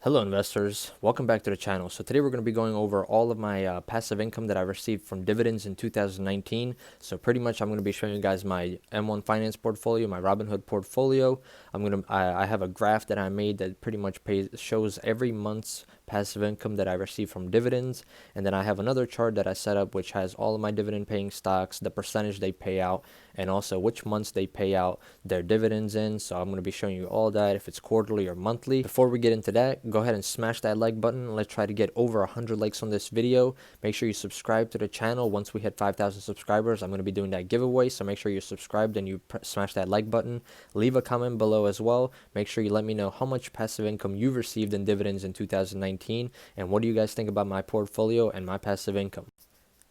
Hello investors, welcome back to the channel. So today we're going to be going over all of my passive income that I received from dividends in 2019. So pretty much I'm going to be showing you guys my M1 finance portfolio, my Robinhood portfolio. I have a graph that I made that pretty much shows every month's passive income that I receive from dividends, and then I have another chart that I set up which has all of my dividend paying stocks, the percentage they pay out, and also which months they pay out their dividends in. So I'm going to be showing you all that, if it's quarterly or monthly. Before we get into that, go ahead and smash that like button. Let's try to get over 100 likes on this video. Make sure you subscribe to the channel. Once we hit 5,000 subscribers, I'm going to be doing that giveaway, so make sure you're subscribed and you smash that like button. Leave a comment below as well. Make sure you let me know how much passive income you've received in dividends in 2019, and what do you guys think about my portfolio and my passive income.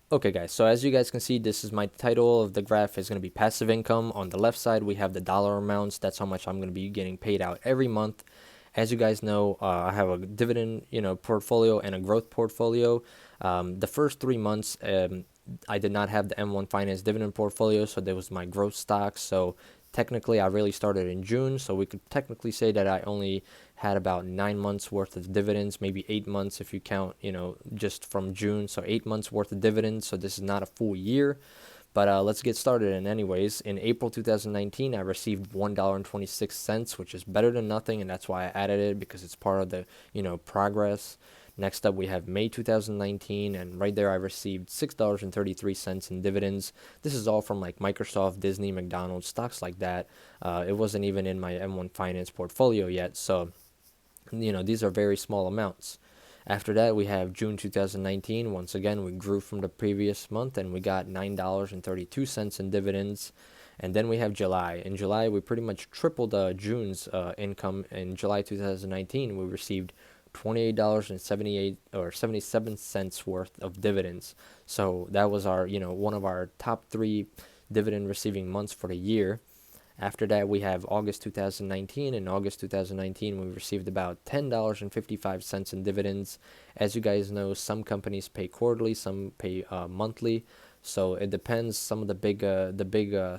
Okay guys, so as you guys can see, this is my title of the graph is going to be passive income. On the left side we have the dollar amounts. That's how much I'm going to be getting paid out every month. As you guys know, I have a dividend portfolio and a growth portfolio. The first 3 months I did not have the M1 Finance dividend portfolio, so there was my growth stocks. So technically I really started in June, so we could technically say that I only had about 9 months worth of dividends, maybe 8 months if you count, just from June. So 8 months worth of dividends. So this is not a full year. But let's get started. And anyways, in April 2019, I received $1.26, which is better than nothing, and that's why I added it, because it's part of the progress. Next up, we have May 2019, and right there I received $6.33 in dividends. This is all from like Microsoft, Disney, McDonald's, stocks like that. It wasn't even in my M1 Finance portfolio yet, so these are very small amounts. After that, we have June 2019. Once again, we grew from the previous month and we got $9.32 in dividends. And then we have July. In July, we pretty much tripled June's income. In July 2019, we received $28.77 worth of dividends. So that was our, one of our top 3 dividend receiving months for the year. After that, we have August 2019. In August 2019, we received about $10.55 in dividends. As you guys know, some companies pay quarterly, some pay monthly. So it depends. Some of the big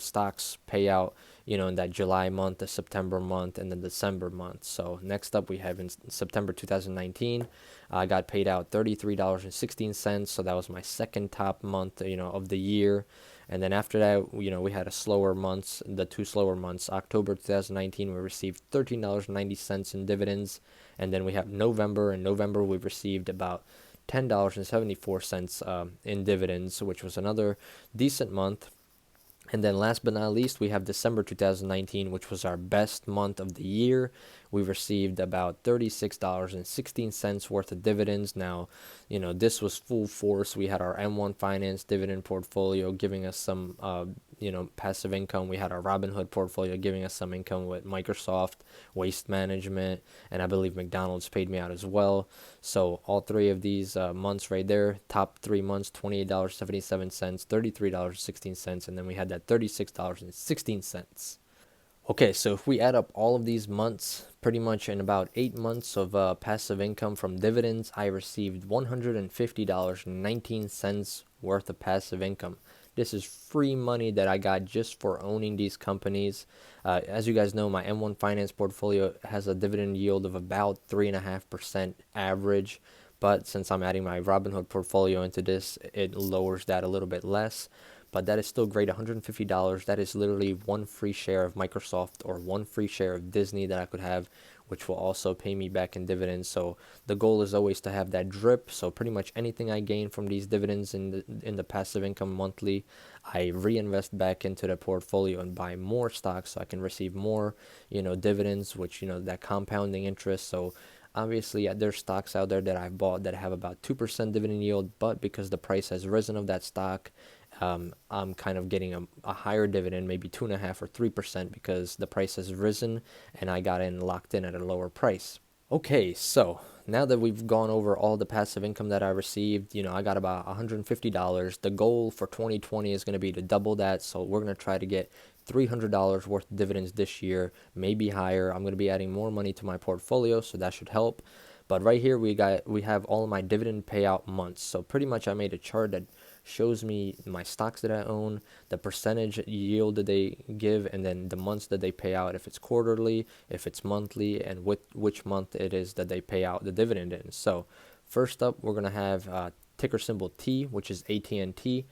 stocks pay out, in that July month, the September month, and the December month. So next up, we have in September 2019, I got paid out $33.16. So that was my second top month, of the year. And then after that, we had the 2 slower months. October 2019, we received $13.90 in dividends. And then we have November. In November, we received about $10.74 in dividends, which was another decent month. And then last but not least, we have December 2019, which was our best month of the year. We received about $36.16 worth of dividends. Now, this was full force. We had our M1 Finance dividend portfolio giving us some, passive income. We had our Robinhood portfolio giving us some income with Microsoft, Waste Management, and I believe McDonald's paid me out as well. So all 3 of these months right there, top 3 months, $28.77, $33.16, and then we had that $36.16. Okay, so if we add up all of these months, pretty much in about 8 months of passive income from dividends, I received $150.19 worth of passive income. This is free money that I got just for owning these companies. As you guys know, my M1 Finance portfolio has a dividend yield of about 3.5% average. But since I'm adding my Robinhood portfolio into this, it lowers that a little bit less. But that is still great. $150. That is literally 1 free share of Microsoft or 1 free share of Disney that I could have, which will also pay me back in dividends. So the goal is always to have that drip. So pretty much anything I gain from these dividends in the passive income monthly, I reinvest back into the portfolio and buy more stocks so I can receive more, dividends, which, that compounding interest. So obviously, there's stocks out there that I've bought that have about 2% dividend yield, but because the price has risen of that stock, I'm kind of getting a higher dividend, maybe 2.5 or 3%, because the price has risen and I got in locked in at a lower price. Okay, so now that we've gone over all the passive income that I received, I got about $150. The goal for 2020 is going to be to double that, so we're going to try to get $300 worth of dividends this year, maybe higher. I'm going to be adding more money to my portfolio, so that should help. But right here we have all of my dividend payout months. So pretty much I made a chart that shows me my stocks that I own, the percentage yield that they give, and then the months that they pay out, if it's quarterly, if it's monthly, and which month it is that they pay out the dividend in. So first up, we're going to have ticker symbol T, which is AT&T.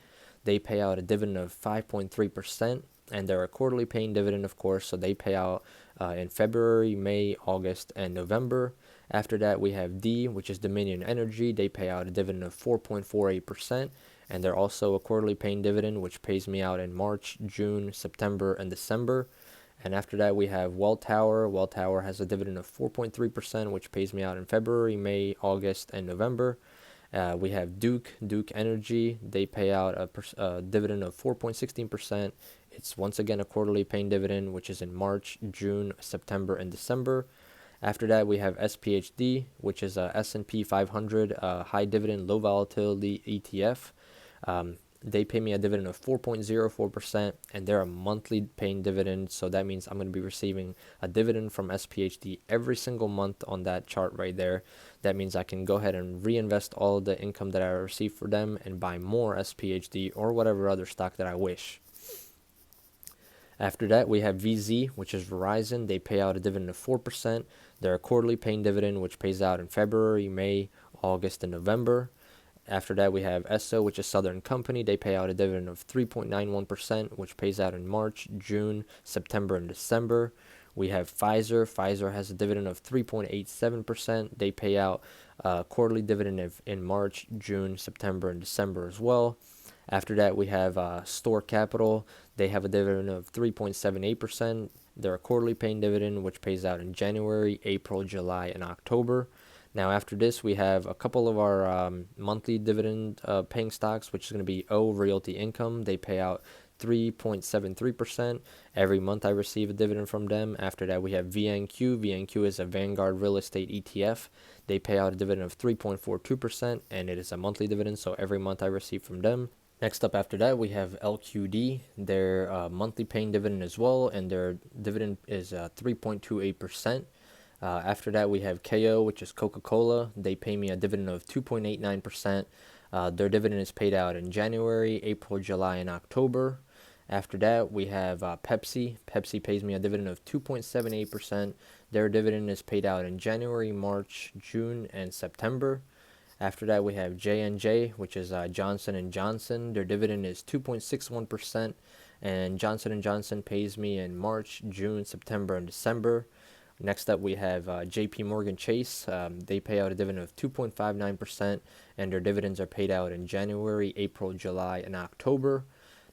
They pay out a dividend of 5.3%, and they're a quarterly paying dividend, of course, so they pay out in February, May, August, and November. After that, we have D, which is Dominion Energy. They pay out a dividend of 4.48%, and they're also a quarterly paying dividend, which pays me out in March, June, September, and December. And after that, we have Welltower. Welltower has a dividend of 4.3%, which pays me out in February, May, August, and November. We have Duke Energy. They pay out a dividend of 4.16%. It's once again a quarterly paying dividend, which is in March, June, September, and December. After that, we have SPHD, which is a S&P 500 high dividend, low volatility ETF. They pay me a dividend of 4.04%, and they're a monthly paying dividend. So that means I'm going to be receiving a dividend from SPHD every single month on that chart right there. That means I can go ahead and reinvest all the income that I receive for them and buy more SPHD or whatever other stock that I wish. After that, we have VZ, which is Verizon. They pay out a dividend of 4%. They're a quarterly paying dividend, which pays out in February, May, August, and November. After that, we have ESSO, which is Southern Company. They pay out a dividend of 3.91%, which pays out in March, June, September, and December. We have Pfizer. Pfizer has a dividend of 3.87%. They pay out a quarterly dividend in March, June, September, and December as well. After that, we have Store Capital. They have a dividend of 3.78%. They're a quarterly paying dividend, which pays out in January, April, July, and October. Now, after this, we have a couple of our monthly dividend paying stocks, which is going to be O Realty Income. They pay out 3.73%. Every month I receive a dividend from them. After that, we have VNQ. VNQ is a Vanguard Real Estate ETF. They pay out a dividend of 3.42%, and it is a monthly dividend, so every month I receive from them. Next up after that, we have LQD. Their monthly paying dividend as well, and their dividend is 3.28%. After that, we have KO, which is Coca-Cola. They pay me a dividend of 2.89%. Their dividend is paid out in January, April, July, and October. After that, we have Pepsi. Pepsi pays me a dividend of 2.78%. Their dividend is paid out in January, March, June, and September. After that, we have J&J, which is Johnson & Johnson. Their dividend is 2.61%, and Johnson & Johnson pays me in March, June, September, and December. Next up, we have JP Morgan Chase. They pay out a dividend of 2.59%, and their dividends are paid out in January, April, July, and October.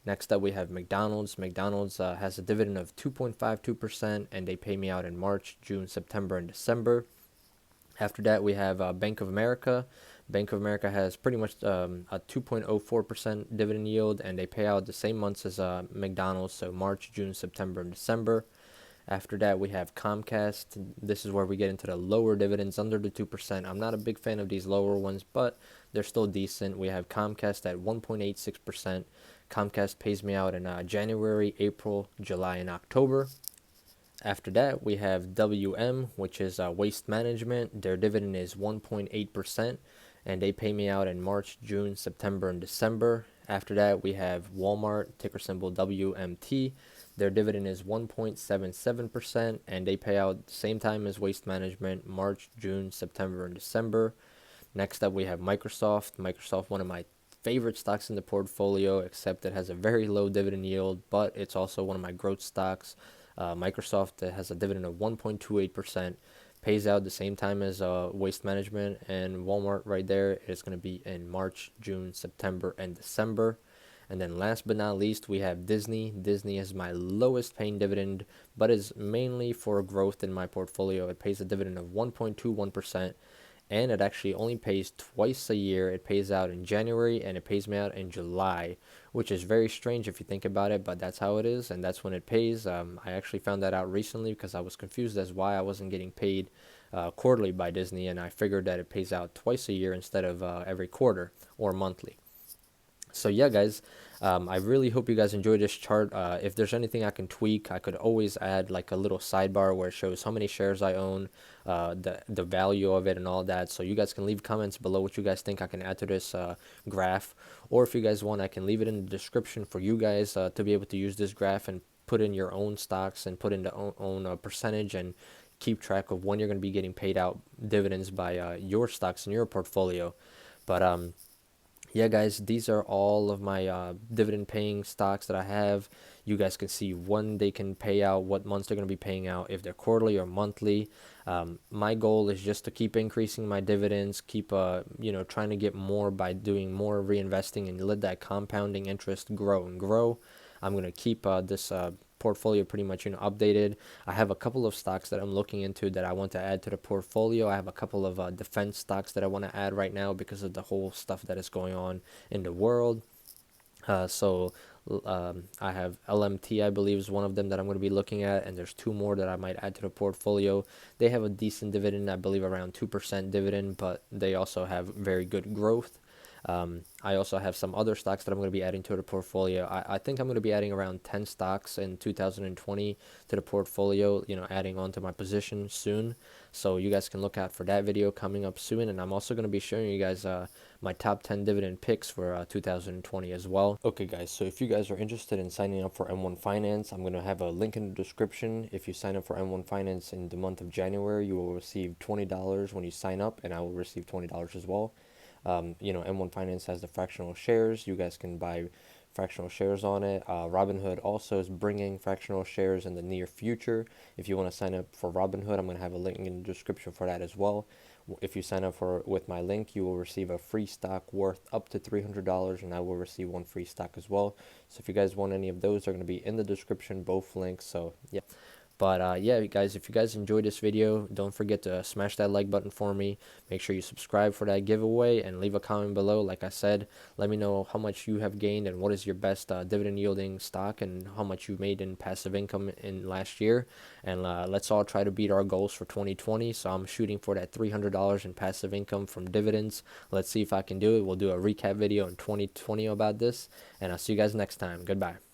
Next up, we have McDonald's. McDonald's has a dividend of 2.52%, and they pay me out in March, June, September, and December. After that, we have Bank of America. Bank of America has pretty much a 2.04% dividend yield, and they pay out the same months as McDonald's, so March, June, September, and December. After that, we have Comcast. This is where we get into the lower dividends under the 2%. I'm not a big fan of these lower ones, but they're still decent. We have Comcast at 1.86%. Comcast pays me out in January, April, July, and October. After that, we have WM, which is Waste Management. Their dividend is 1.8%, and they pay me out in March, June, September, and December. After that, we have Walmart, ticker symbol WMT. Their dividend is 1.77%, and they pay out the same time as Waste Management, March, June, September, and December. Next up, we have Microsoft. Microsoft, one of my favorite stocks in the portfolio, except it has a very low dividend yield, but it's also one of my growth stocks. Microsoft has a dividend of 1.28%, pays out the same time as Waste Management, and Walmart right there is going to be in March, June, September, and December. And then last but not least, we have Disney. Disney is my lowest paying dividend, but is mainly for growth in my portfolio. It pays a dividend of 1.21%, and it actually only pays twice a year. It pays out in January, and it pays me out in July, which is very strange if you think about it, but that's how it is, and that's when it pays. I actually found that out recently because I was confused as why I wasn't getting paid quarterly by Disney, and I figured that it pays out twice a year instead of every quarter or monthly. So yeah, guys, I really hope you guys enjoyed this chart. If there's anything I can tweak, I could always add like a little sidebar where it shows how many shares I own, the value of it, and all that. So you guys can leave comments below what you guys think I can add to this graph, or if you guys want, I can leave it in the description for you guys to be able to use this graph and put in your own stocks and put in the own percentage and keep track of when you're going to be getting paid out dividends by your stocks in your portfolio. But yeah, guys, these are all of my dividend paying stocks that I have. You guys can see when they can pay out, what months they're going to be paying out, if they're quarterly or monthly. My goal is just to keep increasing my dividends, keep trying to get more by doing more reinvesting and let that compounding interest grow and grow. I'm going to keep this portfolio pretty much updated. I have a couple of stocks that I'm looking into that I want to add to the portfolio. I have a couple of defense stocks that I want to add right now because of the whole stuff that is going on in the world. So I have LMT, I believe, is one of them that I'm going to be looking at, and there's two more that I might add to the portfolio. They have a decent dividend, I believe around 2% dividend, but they also have very good growth. I also have some other stocks that I'm going to be adding to the portfolio. I think I'm going to be adding around 10 stocks in 2020 to the portfolio, adding on to my position soon. So you guys can look out for that video coming up soon. And I'm also going to be showing you guys my top 10 dividend picks for 2020 as well. Okay, guys, so if you guys are interested in signing up for M1 Finance, I'm going to have a link in the description. If you sign up for M1 Finance in the month of January, you will receive $20 when you sign up, and I will receive $20 as well. M1 Finance has the fractional shares. You guys can buy fractional shares on it. Robinhood also is bringing fractional shares in the near future. If you want to sign up for Robinhood, I'm going to have a link in the description for that as well. If you sign up with my link, you will receive a free stock worth up to $300, and I will receive one free stock as well. So if you guys want any of those, they're going to be in the description, both links. So yeah. But yeah, guys, if you guys enjoyed this video, don't forget to smash that like button for me. Make sure you subscribe for that giveaway and leave a comment below. Like I said, let me know how much you have gained and what is your best dividend yielding stock and how much you made in passive income in last year. And let's all try to beat our goals for 2020. So I'm shooting for that $300 in passive income from dividends. Let's see if I can do it. We'll do a recap video in 2020 about this. And I'll see you guys next time. Goodbye.